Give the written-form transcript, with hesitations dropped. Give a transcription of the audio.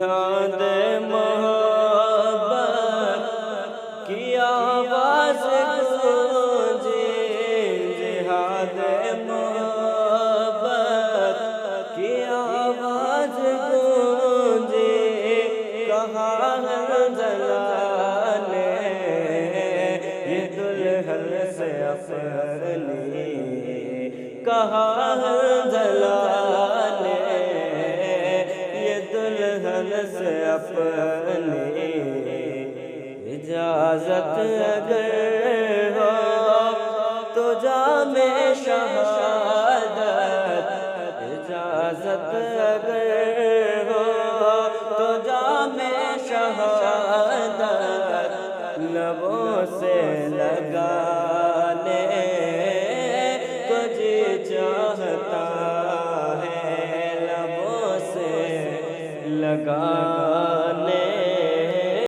یاد محبت کی آواز گونجے، جہاد محبت کی آواز گونجے، کہا حنظلہ نے یہ دلہن سے اپنی، کہا حنظلہ نے یہ دلہن سے اپنی، اجازت اگر ہو تو جام شہادت، اجازت اگر ہو تو جام شہادت لبوں سے لگانے کو جی چاہتا ہے، لبوں سے لگا